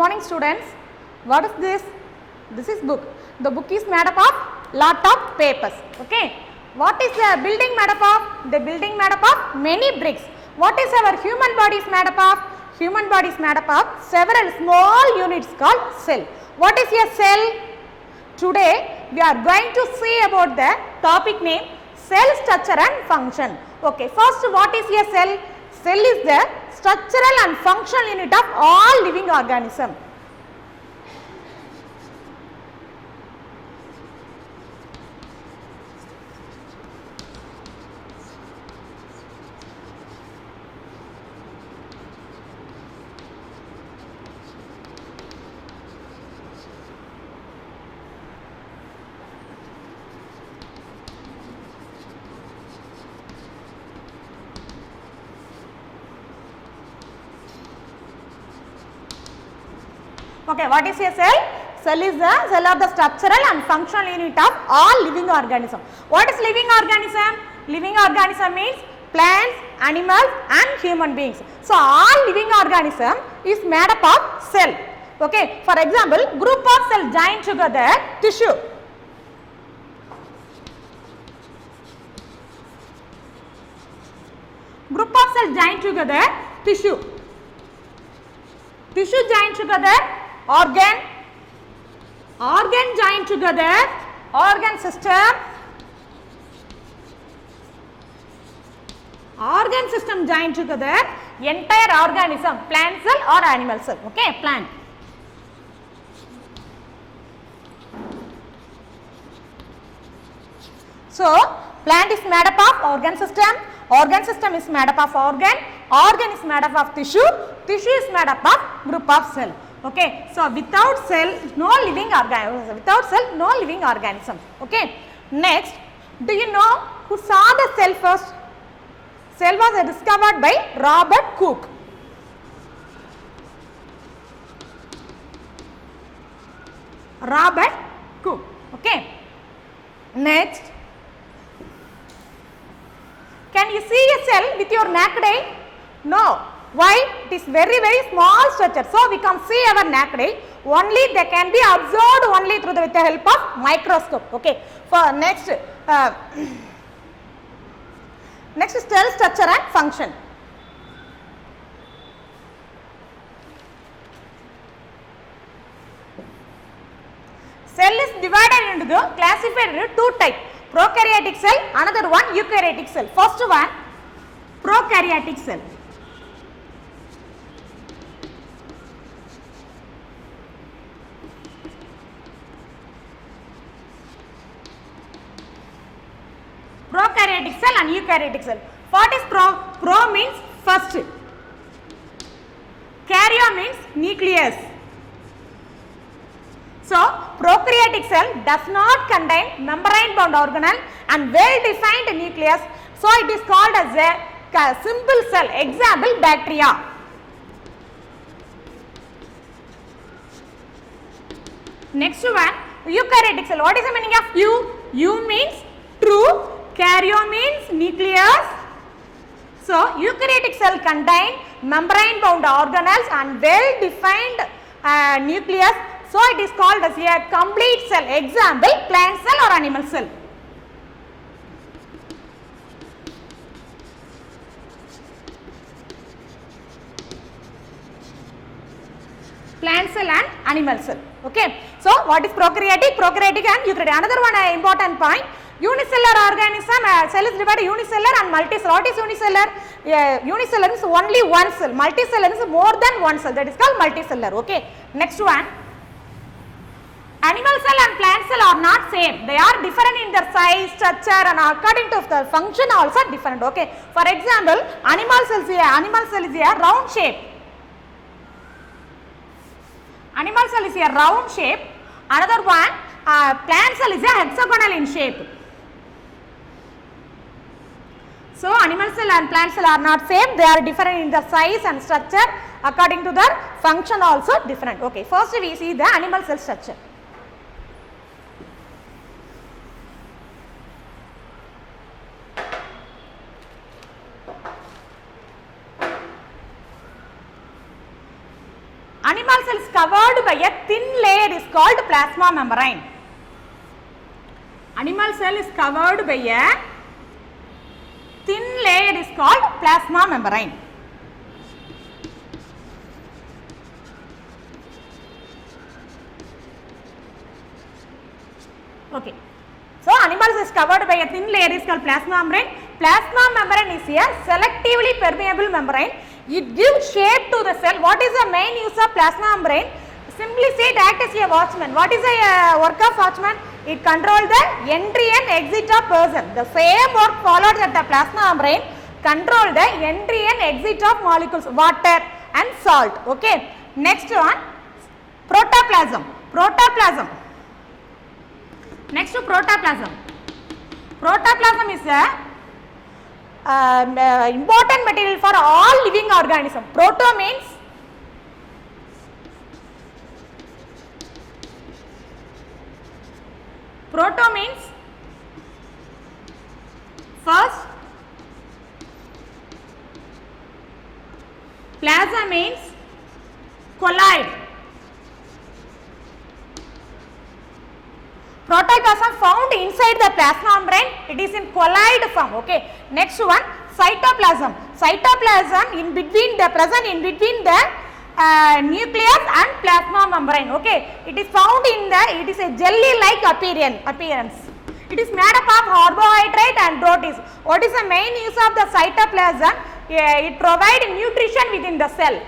morning students. What is this? This is book. The book is made up of lot of papers. Okay. What is the building made up of? The building made up of many bricks. What is our human body is made up of? Human body is made up of several small units called cell. What is a cell? Today we are going to see about the topic name cell structure and function. Okay. First, what is a cell? Cell is the structural and functional unit of all living organisms. Okay, what is a cell? Cell is the cell of the structural and functional unit of all living organisms. What is living organism? Living organism means plants, animals and human beings. So, all living organism is made up of cell. Okay, for example, group of cells join together tissue. Group of cells join together tissue. Tissue join together organ join together organ system join together entire organism, plant cell or animal cell. Okay, plant. So plant is made up of organ system is made up of organ is made up of tissue is made up of group of cell. Okay, so without cell no living organism. Okay, next, do you know who saw the cell first? Cell was discovered by Robert Koch. Okay, next, can you see a cell with your naked eye? No. Why? It is very small structure. So, we can see our naked eye. Only they can be observed only through with the help of microscope. Okay. For next, next cell structure and function. Cell is divided into classified into two types. Prokaryotic cell, another one eukaryotic cell. First one, prokaryotic cell. Prokaryotic cell and eukaryotic cell. What is pro? Pro means first. Karyo means nucleus. So, prokaryotic cell does not contain membrane bound organelle and well defined nucleus. So, it is called as a simple cell. Example, bacteria. Next one, eukaryotic cell. What is the meaning of eu? Eu means true. Karyo means nucleus. So, eukaryotic cell contain membrane bound organelles and well defined nucleus. So, it is called as a complete cell. Example, plant cell or animal cell. Plant cell and animal cell. Okay. So, what is prokaryotic? Prokaryotic and eukaryotic. Another one important point. Unicellular organism, cell is divided unicellular and multicellular. What is unicellular? Unicellular is only one cell. Multicellular is more than one cell. That is called multicellular. Okay. Next one. Animal cell and plant cell are not same. They are different in their size, structure and according to the function also different. Okay. For example, animal cell is a round shape. Animal cell is a round shape. Another one, plant cell is a hexagonal in shape. So, animal cell and plant cell are not same. They are different in their size and structure. According to their function also different. Okay. First we see the animal cell structure. Animal cells covered by a thin layer is called plasma membrane. Animal cell is covered by a thin layer is called plasma membrane. Okay. So, animals is covered by a thin layer is called plasma membrane. Plasma membrane is a selectively permeable membrane. It gives shape to the cell. What is the main use of plasma membrane? Simply say it acts as a watchman. What is the work of watchman? It controls the entry and exit of person. The same work followed at the plasma membrane control the entry and exit of molecules, water and salt. Okay. Next one, protoplasm. Protoplasm. Next to protoplasm. Protoplasm is a important material for all living organisms. Proto means first, plasma means colloid. Protoplasm found inside the plasma membrane, it is in colloid form. Okay. Next one, cytoplasm. Cytoplasm in between the present in between the nucleus and plasma membrane. Okay. It is found in the, it is a jelly like appearance. It is made up of carbohydrate and proteins. What is the main use of the cytoplasm? It provides nutrition within the cell.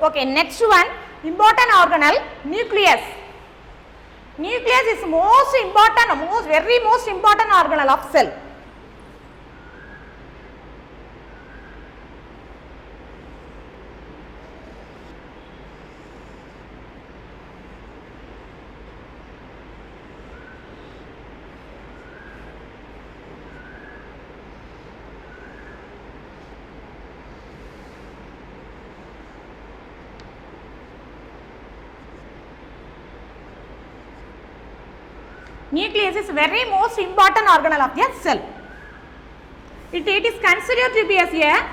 Okay, next one, important organelle, nucleus. Nucleus is most important, very most important organelle of cell. Nucleus is very most important organelle of the cell. It is considered to be as a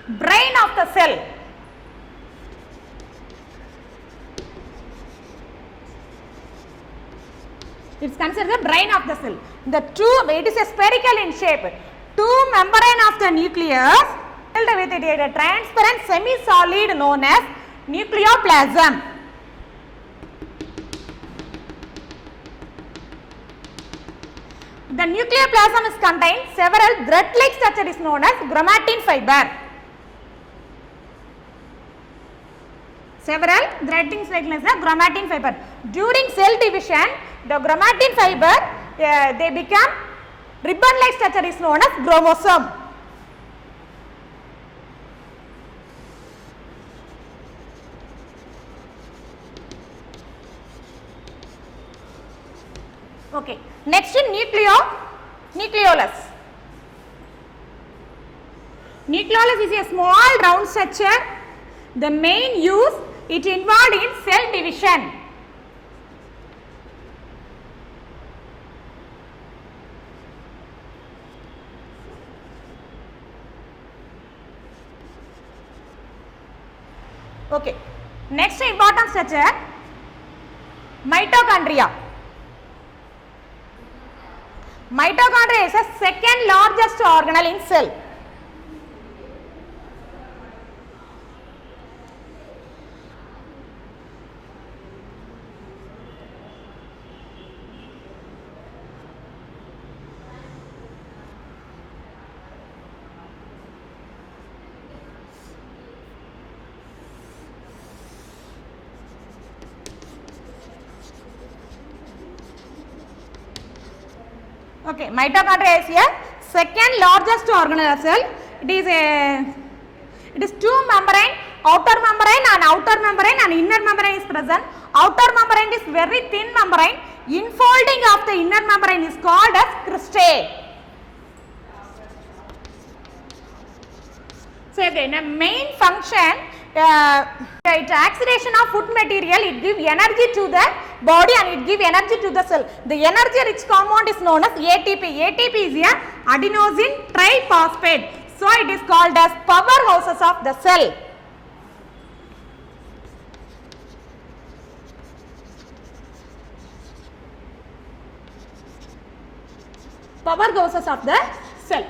brain of the cell. It is considered the brain of the cell. It is a spherical in shape. Two membrane of the nucleus filled with a transparent semi-solid known as nucleoplasm. The nucleoplasm is contained several thread-like structure is known as chromatin fiber. Several threading like the chromatin fiber. During cell division, the chromatin fiber they become ribbon-like structure is known as chromosome. Okay. Next, nucleolus. Nucleolus is a small round structure. The main use, it involved in cell division. Okay. Next important structure, mitochondria. Mitochondria is the second largest organelle in cell. Okay, mitochondria is a second largest organelle of cell. It is two membrane, outer membrane and inner membrane is present. Outer membrane is very thin membrane. Infolding of the inner membrane is called as cristae. So again, the main function, it oxidation of food material, it give energy to the body and it give energy to the cell. The energy rich compound is known as ATP. ATP is a adenosine triphosphate. So it is called as powerhouses of the cell. Powerhouses of the cell.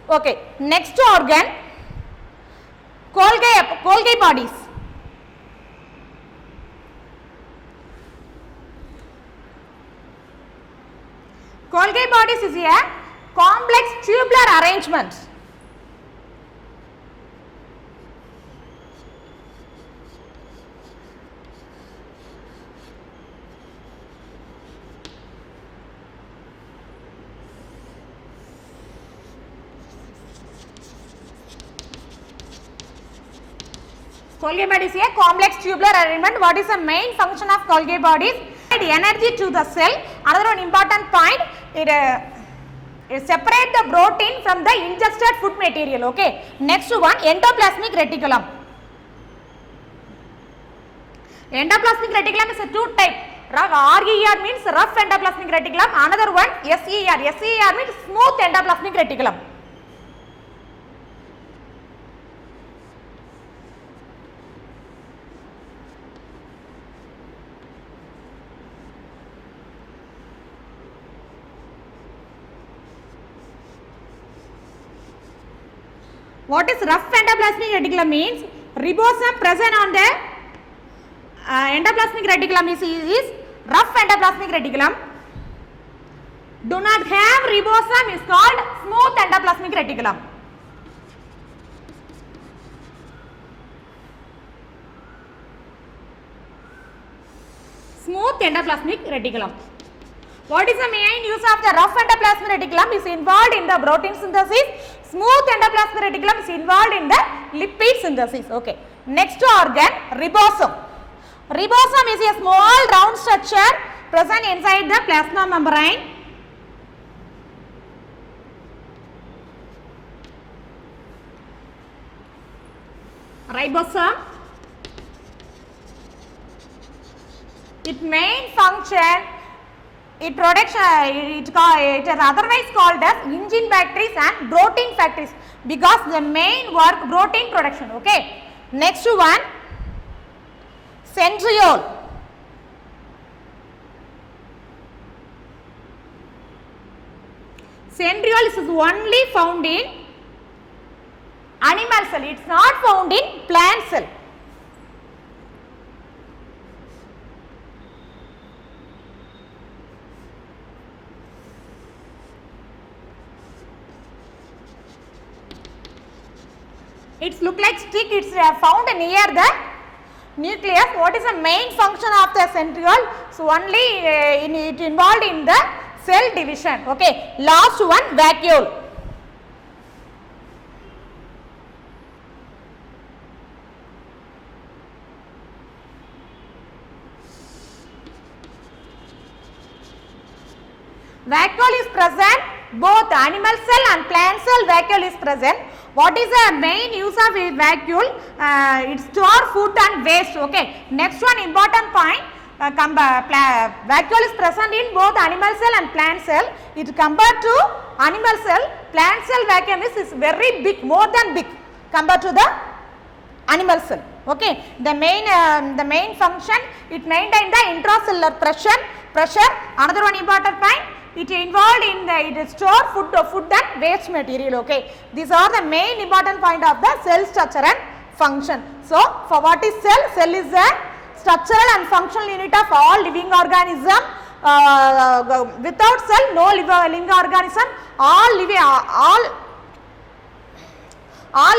Okay, next organ, Golgi bodies. Golgi bodies is a complex tubular arrangement. Golgi body is a complex tubular arrangement. What is the main function of Golgi bodies? Provide energy to the cell. Another one important point, it separate the protein from the ingested food material. Okay. Next one, endoplasmic reticulum. Endoplasmic reticulum is a two type. RER means rough endoplasmic reticulum. Another one SER. SER means smooth endoplasmic reticulum. What is rough endoplasmic reticulum means? Ribosome present on the endoplasmic reticulum is rough endoplasmic reticulum. Do not have ribosome is called smooth endoplasmic reticulum. Smooth endoplasmic reticulum. What is the main use of the rough endoplasmic reticulum? Is involved in the protein synthesis. Smooth endoplasmic reticulum is involved in the lipid synthesis. Okay. Next organ, ribosome. Ribosome is a small round structure present inside the plasma membrane. Ribosome. Its main function, it is otherwise called as engine factories and protein factories because the main work protein production. Okay. Next one, centriole. Centriole is only found in animal cell. It is not found in plant cell. It looks like stick. It is found near the nucleus. What is the main function of the centriole? So only it involved in the cell division. Okay. Last one, vacuole. Vacuole is present both animal cell and plant cell. Vacuole is present. What is the main use of a vacuole? It store food and waste. Okay. Next one important point. Vacuole is present in both animal cell and plant cell. It compared to animal cell, plant cell vacuum is very big, more than big compared to the animal cell. Okay. The main function, it maintain the intracellular pressure. Another one important point, it involved in the, it store food and waste material. Okay. These are the main important point of the cell structure and function. So for what is cell? Cell is the structural and functional unit of all living organism. Without cell, no living organism. All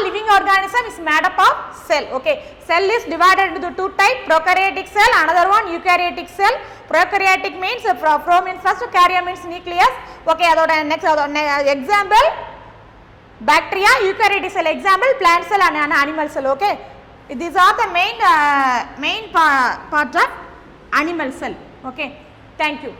living organism is made up of cell. Okay. Cell is divided into two types, prokaryotic cell, another one eukaryotic cell. Prokaryotic means pro means first, karya means nucleus. Okay, next example, bacteria, eukaryotic cell example, plant cell and animal cell. Okay, these are the main part of animal cell. Okay, thank you.